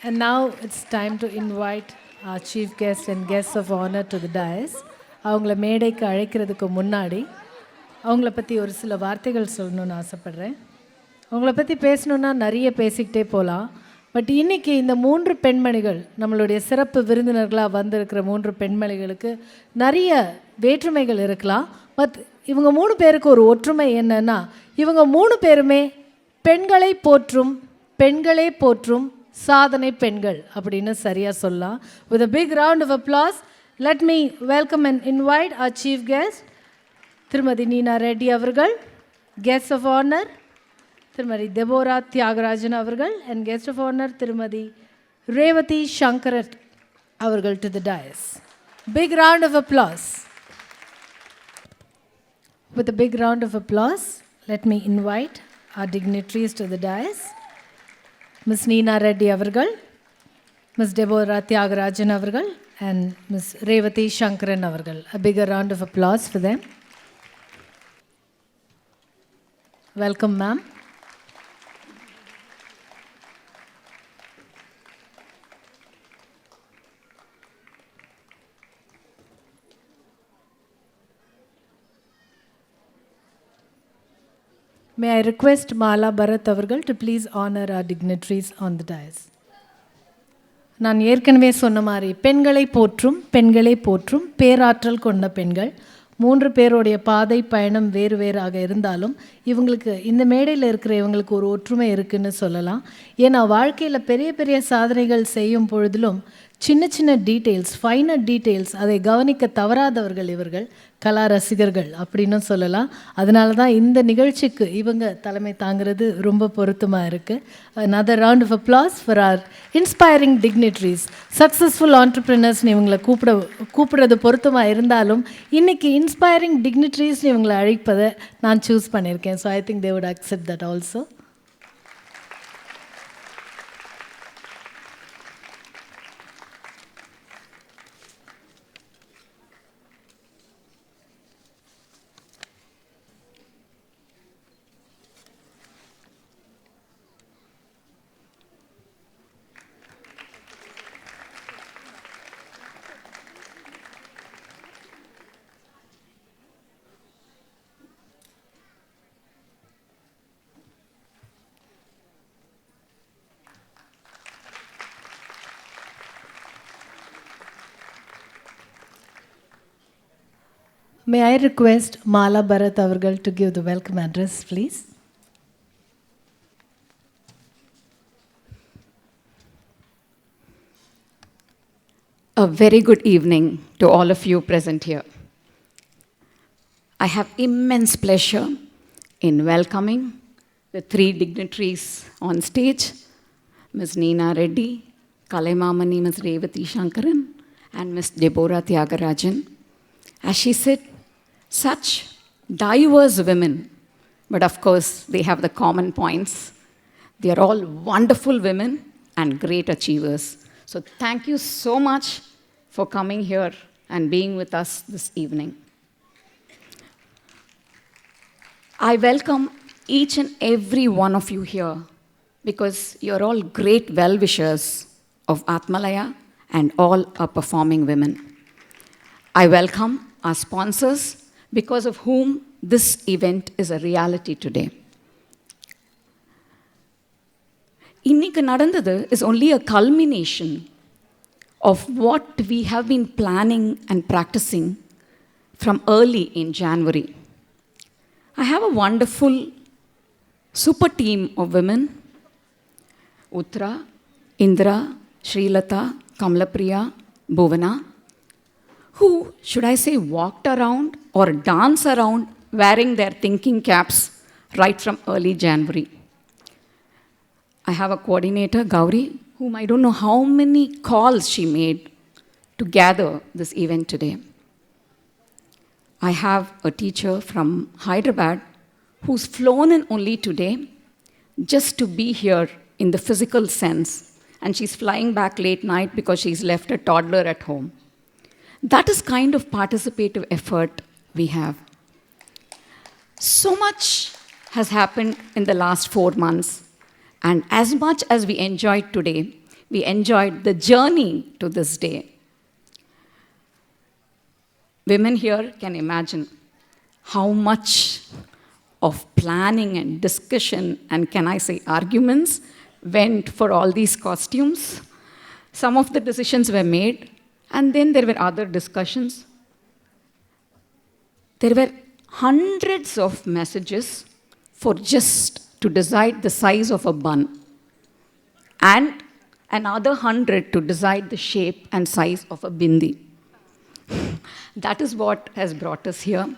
And now it's time to invite our chief guest and guests of honor to the dais. அவங்கள மேடைக்கு அழைக்கிறதுக்கு முன்னாடி அவங்கள பற்றி ஒரு சில வார்த்தைகள் சொல்லணும்னு ஆசைப்பட்றேன். அவங்கள பற்றி பேசணுன்னா நிறைய பேசிக்கிட்டே போகலாம். பட் இன்றைக்கி இந்த 3 பெண்மணிகள் நம்மளுடைய சிறப்பு விருந்தினர்களாக வந்திருக்கிற 3 பெண்மணிகளுக்கு நிறைய வேற்றுமைகள் இருக்கலாம். பட் இவங்க 3 பேருக்கு ஒரு ஒற்றுமை என்னன்னா, இவங்க 3 பேருமே பெண்களை போற்றும் சாதனை பெண்கள் அப்படின்னு சரியாக சொல்லலாம். With a big round of applause, let me welcome and invite our chief guest, திருமதி நீனா ரெட்டி அவர்கள், guest of honor திருமதி டெபோரா தியாகராஜன் அவர்கள், and guest of honor திருமதி ரேவதி சங்கரன் அவர்கள் to the dais. Big round of applause. With a big round of applause, let me invite our dignitaries to the dais. Ms. Neena Reddy avargal, Ms. Deborah Tyagarajan avargal, and Ms. Revati Shankaran avargal. A bigger round of applause for them. Welcome, ma'am. May I request Mala Bharat avargal to please honor our dignitaries on the dais. நான் ஏற்கனவே சொன்ன மாதிரி பெண்களை போற்றும் பேராற்றல் கொண்ட பெண்கள் 3 பேருடைய பாதை பயணம் வேறு வேறாக இருந்தாலும் இவங்களுக்கு இந்த மேடையில் இருக்கிற இவங்களுக்கு ஒரு ஒற்றுமை இருக்குன்னு சொல்லலாம். ஏன்னா வாழ்க்கையில் பெரிய பெரிய சாதனைகள் செய்யும் பொழுதிலும் சின்ன சின்ன டீட்டெயில்ஸ், ஃபைனர் டீட்டெயில்ஸ் அதை கவனிக்க தவறாதவர்கள் இவர்கள் கலா ரசிகர்கள் அப்படின்னு சொல்லலாம். அதனால தான் இந்த நிகழ்ச்சிக்கு இவங்க தலைமை தாங்கிறது ரொம்ப பொருத்தமாக இருக்குது. another round of applause for our inspiring dignitaries, successful entrepreneursனு இவங்களை கூப்பிடுறது பொருத்தமாக இருந்தாலும் இன்றைக்கி இன்ஸ்பைரிங் டிக்னிட்ரிஸ்னு இவங்களை அழைப்பதை நான் சூஸ் பண்ணியிருக்கேன். So I think they would accept that also. May I request Mala Bharat avargal to give the welcome address, please? A very good evening to all of you present here. I have immense pleasure in welcoming the 3 dignitaries on stage, Ms. Neena Reddy, Kalaimamani Ms. Revati Shankaran, and Ms. Deborah Tyagarajan. As she said, such diverse women, but of course they have the common points. They are all wonderful women and great achievers. So thank you so much for coming here and being with us this evening. I welcome each and every one of you here because you're all great well-wishers of Atmalaya and all our performing women. I welcome our sponsors because of whom this event is a reality today. இன்னைக்கு நடந்தது is only a culmination of what we have been planning and practicing from early in January. I have a wonderful super team of women, Uttara, Indra, Srilata, Kamlapriya, Bhuvana, who, should I say, walked around or danced around wearing their thinking caps right from early January. I have a coordinator, Gauri, whom I don't know how many calls she made to gather this event today. I have a teacher from Hyderabad who's flown in only today just to be here in the physical sense, and she's flying back late night because she's left a toddler at home. That is kind of participative effort we have. So much has happened in the last 4 months, and as much as we enjoyed today, We enjoyed the journey to this day. Women here can imagine how much of planning and discussion and, can I say, arguments went for all these costumes. Some of the decisions were made, and then there were other discussions. There were hundreds of messages for just to decide the size of a bun, and another 100 to decide the shape and size of a bindi. That is what has brought us here.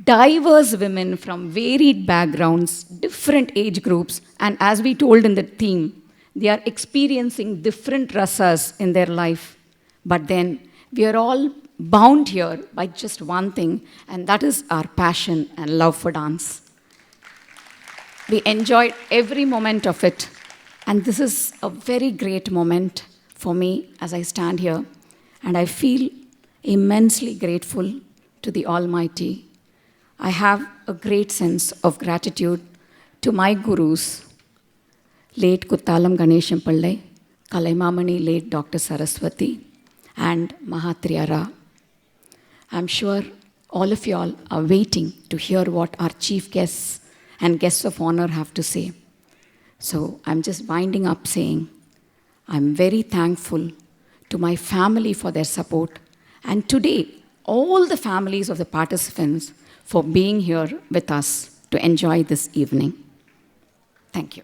Diverse women from varied backgrounds, different age groups, and as we told in the theme, they are experiencing different rasas in their life. But then we are all bound here by just one thing, and that is our passion and love for dance. We enjoyed every moment of it, and this is a very great moment for me as I stand here, and I feel immensely grateful to the Almighty. I have a great sense of gratitude to my gurus, late Kuttalam Ganesham Pillai, Kalaimamani late Dr. Saraswati, and Mahatriyara. I'm sure all of you all are waiting to hear what our chief guests and guests of honor have to say. So I'm just winding up saying, I'm very thankful to my family for their support, and today, all the families of the participants for being here with us to enjoy this evening. Thank you.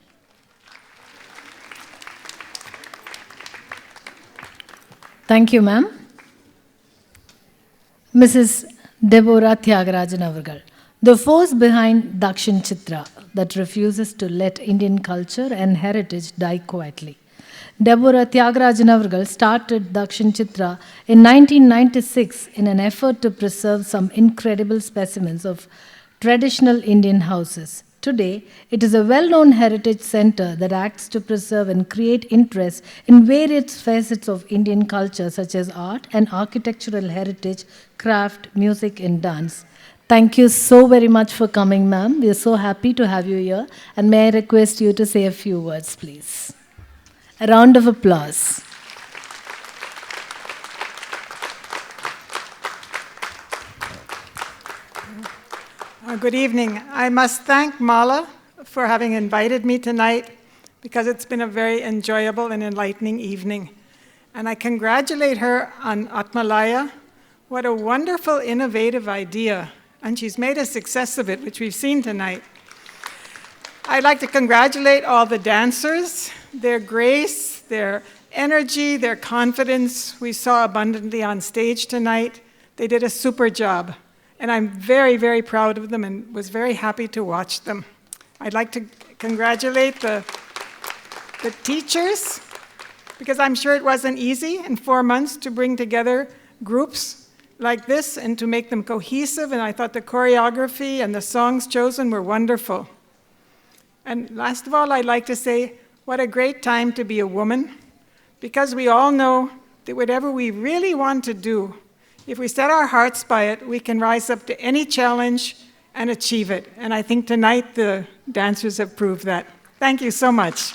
Thank you, ma'am. Mrs. Deborah Tyagarajan Avargal, the force behind Dakshin Chitra that refuses to let Indian culture and heritage die quietly. Deborah Tyagarajan Avargal started Dakshin Chitra in 1996 in an effort to preserve some incredible specimens of traditional Indian houses. Today, it is a well-known heritage center that acts to preserve and create interest in various facets of Indian culture such as art and architectural heritage, craft, music and dance. Thank you so very much for coming, ma'am. We are so happy to have you here. And may I request you to say a few words, please. A round of applause. Good evening. I must thank Mala for having invited me tonight because it's been a very enjoyable and enlightening evening. And I congratulate her on Atmalaya. What a wonderful, innovative idea. And she's made a success of it, which we've seen tonight. I'd like to congratulate all the dancers, their grace, their energy, their confidence. We saw abundantly on stage tonight. They did a super job. And I'm very, very proud of them and was very happy to watch them. I'd like to congratulate the teachers, because I'm sure it wasn't easy in 4 months to bring together groups like this and to make them cohesive. And I thought the choreography and the songs chosen were wonderful. And last of all, I'd like to say, what a great time to be a woman, because we all know that whatever we really want to do, if we set our hearts by it, we can rise up to any challenge and achieve it. And I think tonight the dancers have proved that. Thank you so much.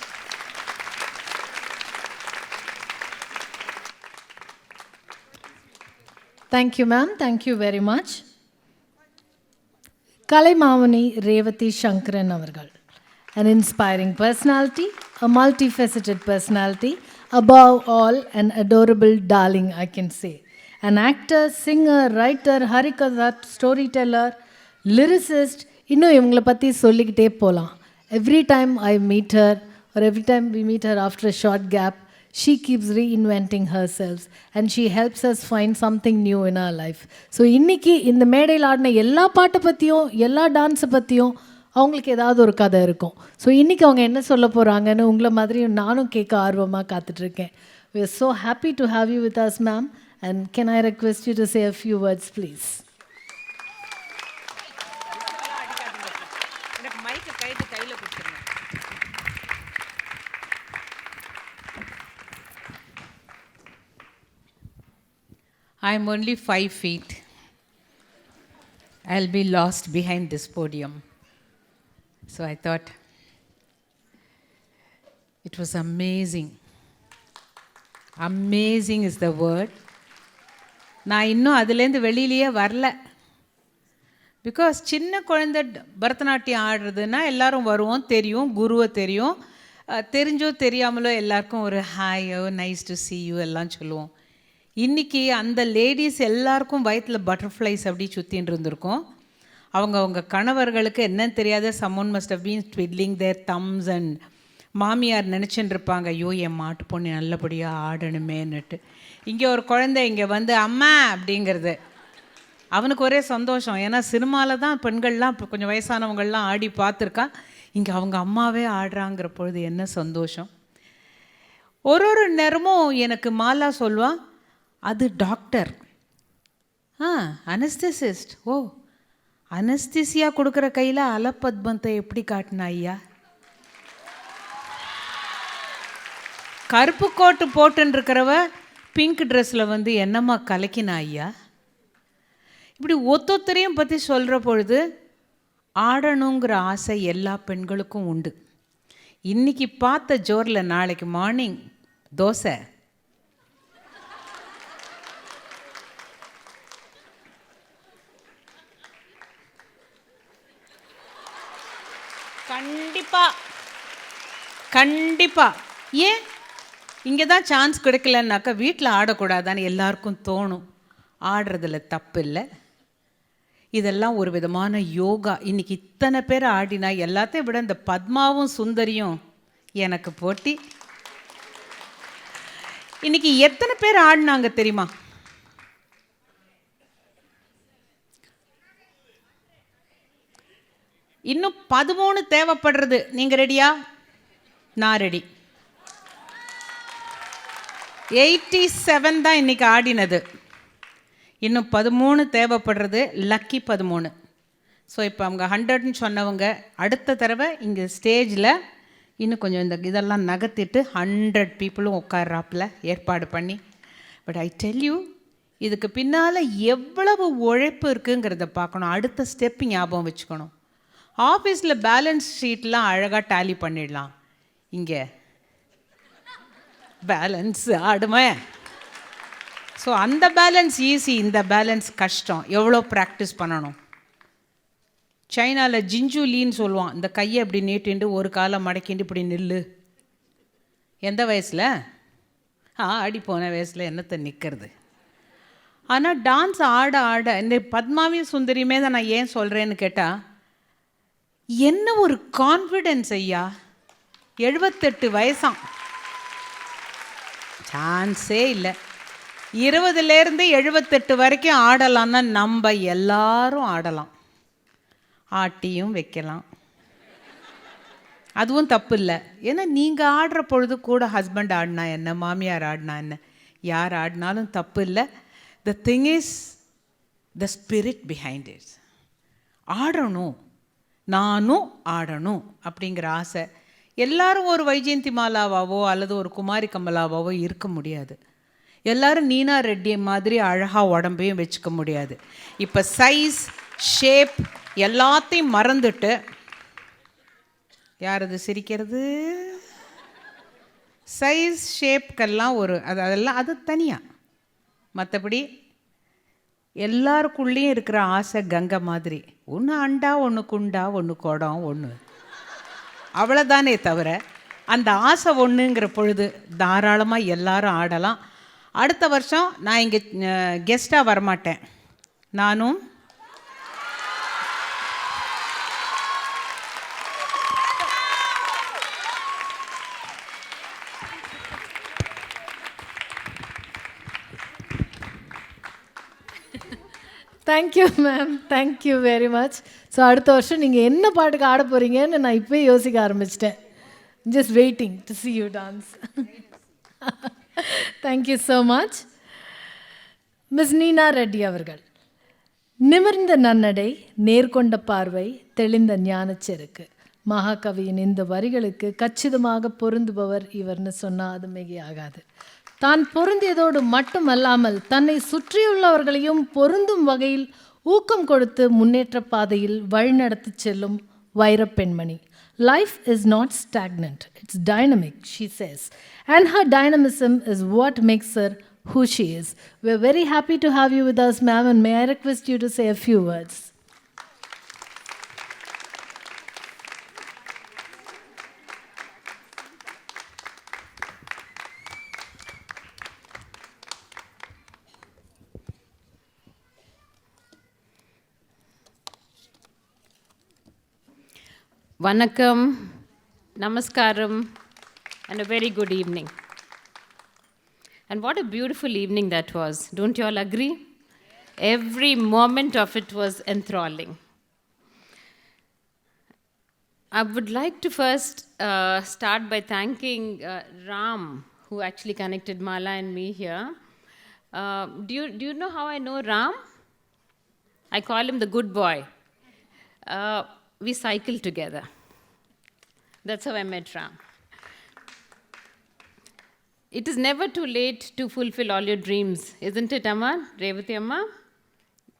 Thank you, ma'am. Thank you very much. Kalaimamani Revati Shankaran Avargal, an inspiring personality, a multifaceted personality, above all, an adorable darling, I can say. An actor, singer, writer, harikatha, storyteller, lyricist, every time I meet her, or every time we meet her after a short gap, she keeps reinventing herself and she helps us find something new in our life. So, இன்னைக்கு இந்த மேடையில் ஆடின எல்லா பாட்டை பற்றியும் எல்லா டான்ஸை பற்றியும் அவங்களுக்கு ஏதாவது ஒரு கதை இருக்கும். ஸோ இன்றைக்கி அவங்க என்ன சொல்ல போகிறாங்கன்னு உங்களை மாதிரியும் நானும் கேட்க ஆர்வமாக காத்துட்ருக்கேன். We are so happy to have you with us, ma'am. And can I request you to say a few words, please? I'm only 5 feet. I'll be lost behind this podium. So I thought it was amazing amazing is the word. நான் இன்னும் அதுலேருந்து வெளியிலேயே வரல. Because சின்ன குழந்தை பரதநாட்டியம் ஆடுறதுன்னா எல்லாரும் வருவோம், தெரியும், குருவை தெரியும், தெரிஞ்சோ தெரியாமலோ எல்லாருக்கும் ஒரு ஹாயோ நைஸ் டு see you எல்லாம் சொல்லுவோம். இன்றைக்கி அந்த லேடிஸ் எல்லாருக்கும் வயிற்றில் பட்டர்ஃப்ளைஸ் அப்படி சுற்றின்னு இருந்திருக்கும். அவங்க கணவர்களுக்கு என்னன்னு தெரியாத someone must have been twiddling their thumbs and மாமியார் நினச்சின்னு இருப்பாங்க, ஐயோ என் மாட்டு பொண்ணு நல்லபடியாக ஆடணுமேன்னுட்டு. இங்கே ஒரு குழந்தை இங்கே வந்து அம்மா அப்படிங்கிறது அவனுக்கு ஒரே சந்தோஷம். ஏன்னா சினிமாவில் தான் பெண்கள்லாம் இப்போ கொஞ்சம் வயசானவங்கள்லாம் ஆடி பார்த்துருக்கா, இங்கே அவங்க அம்மாவே ஆடுறாங்கிற பொழுது என்ன சந்தோஷம். ஒரு நேரமும் எனக்கு மாலா சொல்லுவான், அது டாக்டர், அனஸ்தசிஸ்ட். ஓ, அனஸ்திசியா கொடுக்குற கையில் அலப்பத்மத்தை எப்படி காட்டினா ஐயா? கருப்பு கோட்டு போட்டுருக்கிறவ பிங்க் ட்ரெஸ்ஸில் வந்து என்னம்மா கலக்கினா ஐயா? இப்படி ஒத்தொத்தரையும் பற்றி சொல்கிற பொழுது ஆடணுங்கிற ஆசை எல்லா பெண்களுக்கும் உண்டு. இன்றைக்கி பார்த்த ஜோரில் நாளைக்கு மார்னிங் தோசை. கண்டிப்பாக ஏன் இங்கே தான் சான்ஸ் கிடைக்கலன்னாக்கா வீட்டில் ஆடக்கூடாதான்னு எல்லாருக்கும் தோணும். ஆடுறதுல தப்பு இல்லை. இதெல்லாம் ஒரு விதமான யோகா. இன்றைக்கி இத்தனை பேர் ஆடினா எல்லாத்தையும் விட இந்த பத்மாவும் சுந்தரியும் எனக்கு போட்டி. இன்றைக்கி எத்தனை பேர் ஆடினாங்க தெரியுமா? இன்னும் 13 தேவைப்படுறது. நீங்கள் ரெடியா? நான் ரெடி. 87 தான் இன்றைக்கி ஆடினது. இன்னும் 13 தேவைப்படுறது. லக்கி 13. ஸோ இப்போ அவங்க 100ன்னு சொன்னவங்க அடுத்த தடவை இங்கே ஸ்டேஜில் இன்னும் கொஞ்சம் இந்த இதெல்லாம் நகர்த்திட்டு 100 பீப்புளும் உட்கார்றாப்பில் ஏற்பாடு பண்ணி. பட் ஐ டெல் யூ, இதுக்கு பின்னால் எவ்வளவு உழைப்பு இருக்குங்கிறத பார்க்கணும். அடுத்த ஸ்டெப் ஞாபகம் வச்சுக்கணும். ஆஃபீஸில் பேலன்ஸ் ஷீட்லாம் அழகாக டேலி பண்ணிடலாம். இங்கே பேலன்ஸ் ஆடுமே. ஸோ அந்த பேலன்ஸ் ஈஸி, இந்த பேலன்ஸ் கஷ்டம். எவ்வளோ ப்ராக்டிஸ் பண்ணணும். சைனாவில் ஜிஞ்சுலின்னு சொல்லுவான். இந்த கையை இப்படி நீட்டிண்டு ஒரு காலை மடக்கிண்டு இப்படி நில்லு. எந்த வயசில்? ஆடி போன வயசில் என்னத்தை நிற்கிறது. ஆனால் டான்ஸ் ஆட ஆட இந்த பத்மாவையும் சுந்தரியுமே தான் நான் ஏன் சொல்கிறேன்னு கேட்டால், என்ன ஒரு கான்ஃபிடென்ஸ் ஐயா. 78 வயசாம், சான்ஸே இல்லை. 20லேருந்து 78 வரைக்கும் ஆடலாம்னா நம்ம எல்லாரும் ஆடலாம், ஆட்டியும் வைக்கலாம். அதுவும் தப்பு இல்லை. ஏன்னா நீங்கள் ஆடுற பொழுது கூட ஹஸ்பண்ட் ஆடினா என்ன, மாமியார் ஆடினா என்ன, யார் ஆடினாலும் தப்பு இல்லை. The thing is the spirit behind it. ஆடணும், நானும் ஆடணும் அப்படிங்கிற ஆசை. எல்லாரும் ஒரு வைஜெயந்தி மாலாவாவோ அல்லது ஒரு குமாரி கமலாவாவோ இருக்க முடியாது. எல்லாரும் நீனா ரெட்டி மாதிரி அழகாக உடம்பையும் வச்சுக்க முடியாது. இப்போ சைஸ் ஷேப் எல்லாத்தையும் மறந்துட்டு, யார் அது சிரிக்கிறது? சைஸ் ஷேப்க்கெல்லாம் ஒரு அதெல்லாம் அது தனியாக. மற்றபடி எல்லாருக்குள்ளேயும் இருக்கிற ஆசை கங்கை மாதிரி. ஒன்று அண்டா, ஒன்று குண்டா, ஒன்று குடம், ஒன்று அவ்வளோதானே தவிர அந்த ஆசை ஒன்றுங்கிற பொழுது தாராளமாக எல்லாரும் ஆடலாம். அடுத்த வருஷம் நான் இங்கே கெஸ்ட்டாக வரமாட்டேன். நானும் thank you ma'am, thank you very much. So அடுத்த வருஷம் நீங்கள் என்ன பாட்டுக்கு ஆட போகிறீங்கன்னு நான் இப்போயே யோசிக்க ஆரம்பிச்சிட்டேன். Just waiting to see you dance. Thank you so much. Miss Neena Reddy அவர்கள். நிமிர்ந்த நன்னடை, நேர்கொண்ட பார்வை, தெளிந்த ஞானச்செருக்கு. மகாகவியின் இந்த வரிகளுக்கு கச்சிதமாக பொருந்துபவர் இவர்னு சொன்னால் அது மிகையாகாது. தான் பொருந்தியதோடு மட்டுமல்லாமல் தன்னை சுற்றியுள்ளவர்களையும் பொருந்தும் வகையில் ஊக்கம் கொடுத்து முன்னேற்ற பாதையில் வழிநடத்தி செல்லும் வைரப்பெண்மணி. Life is not stagnant, it's dynamic, she says. And her dynamism is what makes her who she is. We're very happy to have you with us, ma'am, and may I request you to say a few words? Vanakkam, Namaskaram, and a very good evening. And what a beautiful evening that was. Don't you all agree? Every moment of it was enthralling. I would like to first start by thanking Ram, who actually connected Mala and me here. Do you know how I know Ram? I call him the good boy. We cycled together. That's how I met Ram. It is never too late to fulfill all your dreams, isn't it, Amma? Revati Amma?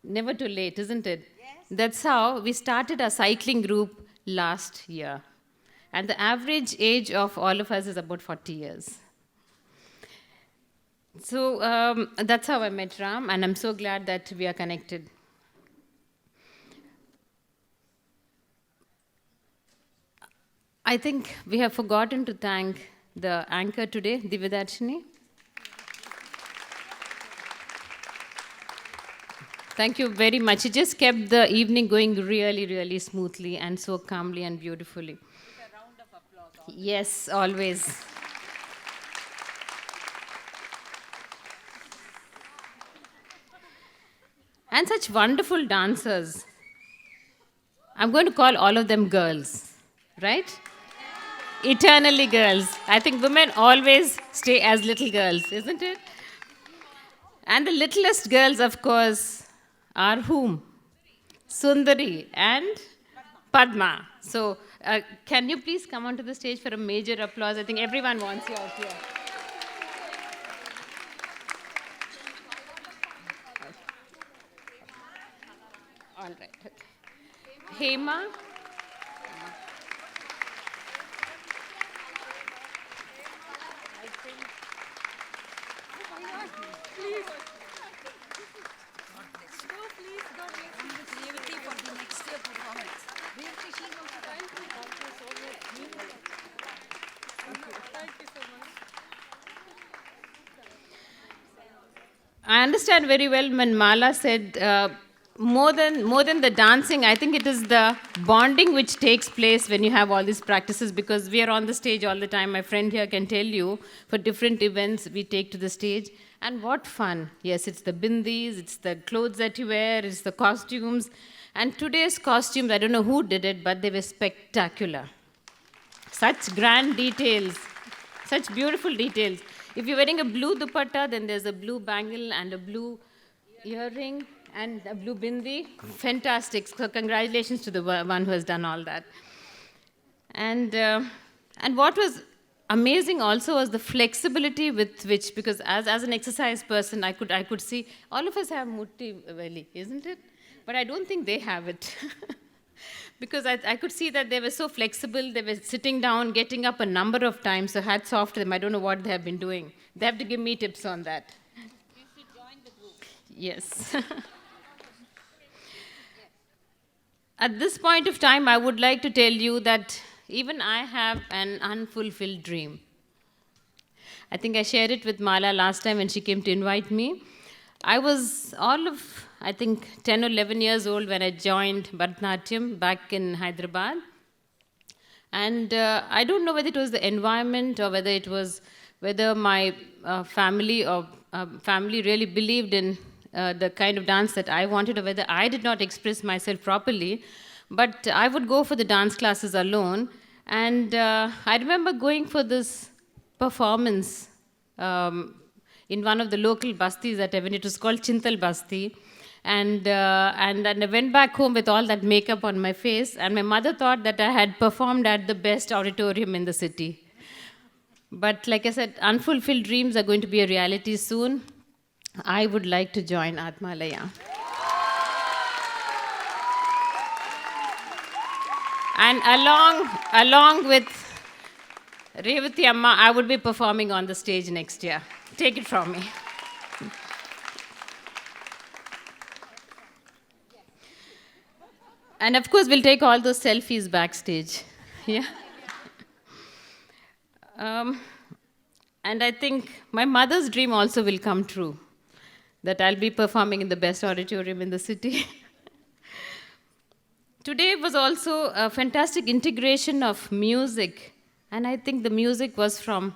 Never too late, isn't it? Yes. That's how we started our cycling group last year. And the average age of all of us is about 40 years. So that's how I met Ram, and I'm so glad that we are connected. I think we have forgotten to thank the anchor today, Divyadarshini. Thank you very much. It just kept the evening going really, really smoothly and so calmly and beautifully. With a round of applause. Yes, always. And such wonderful dancers. I'm going to call all of them girls, right? Eternally girls. I think women always stay as little girls, isn't it? And the littlest girls, of course, are whom? Sundari and Padma. So can you please come onto the stage for a major applause? I think everyone wants you out here. All right. Okay. Hema. I understand very well when Mala said more than the dancing, I think it is the bonding which takes place when you have all these practices, because we are on the stage all the time. My friend here can tell you, for different events we take to the stage. And what fun. Yes, it's the bindis, it's the clothes that you wear, it's the costumes. And today's costumes, I don't know who did it, but they were spectacular. Such grand details, such beautiful details. If you're wearing a blue dupatta, then there's a blue bangle and a blue earring and a blue bindi. Fantastic. So congratulations to the one who has done all that. And what was amazing also was the flexibility with which, because as an exercise person, I could see all of us have mutti belly, isn't it? But I don't think they have it. Because I could see that they were so flexible. They were sitting down, getting up a number of times. So hats off to them. I don't know what they have been doing. They have to give me tips on that. You should join the group. Yes. At this point of time, I would like to tell you that even I have an unfulfilled dream. I think I shared it with Mala last time when she came to invite me. I was all of, I think, 10 or 11 years old when I joined Bharatanatyam back in Hyderabad. And I don't know whether it was the environment or whether my family really believed in the kind of dance that I wanted, or whether I did not express myself properly. But I would go for the dance classes alone. And I remember going for this performance in one of the local bastis at Evan. It was called Chintal Basti. And I went back home with all that makeup on my face, and my mother thought that I had performed at the best auditorium in the city. But like I said, unfulfilled dreams are going to be a reality soon. I would like to join Atmalaya. And along with Revati Amma, I would be performing on the stage next year. Take it from me. And of course, we'll take all those selfies backstage. Yeah. And I think my mother's dream also will come true, that I'll be performing in the best auditorium in the city. Today was also a fantastic integration of music. And I think the music was from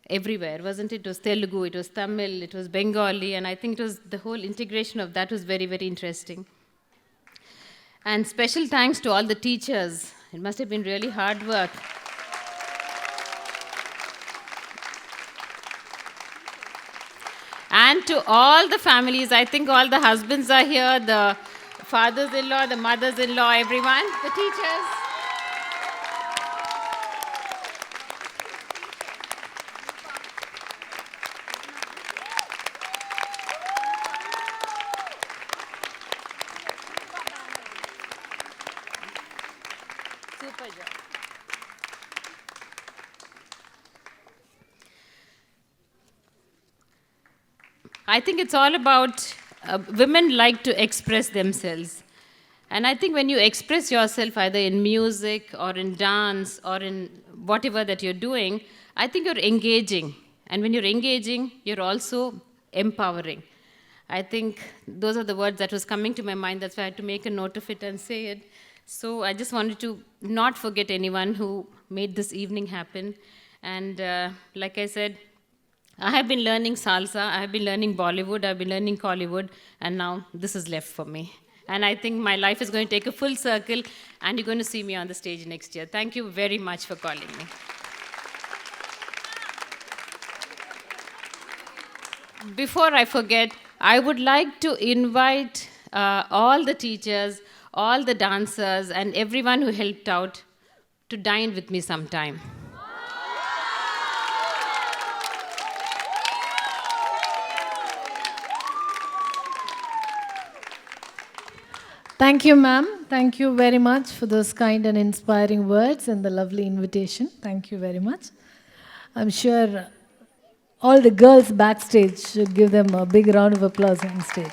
everywhere, wasn't it? It was Telugu, it was Tamil, it was Bengali, and I think it was the whole integration of that was very, very interesting. And special thanks to all the teachers. It must have been really hard work. And to all the families, I think all the husbands are here, the fathers-in-law, the mothers-in-law, everyone, the teachers. Super job. I think it's all about women like to express themselves. And I think when you express yourself either in music or in dance or in whatever that you're doing, I think you're engaging. And when you're engaging, you're also empowering. I think those are the words that was coming to my mind. That's why I had to make a note of it and say it. So I just wanted to not forget anyone who made this evening happen. And like I said, I have been learning salsa, I have been learning Bollywood, I've been learning Collywood, and now this is left for me. And I think my life is going to take a full circle, and you're going to see me on the stage next year. Thank you very much for calling me. Before I forget, I would like to invite all the teachers, all the dancers, and everyone who helped out to dine with me sometime. Thank you, ma'am. Thank you very much for those kind and inspiring words and the lovely invitation. Thank you very much. I'm sure all the girls backstage should give them a big round of applause on stage.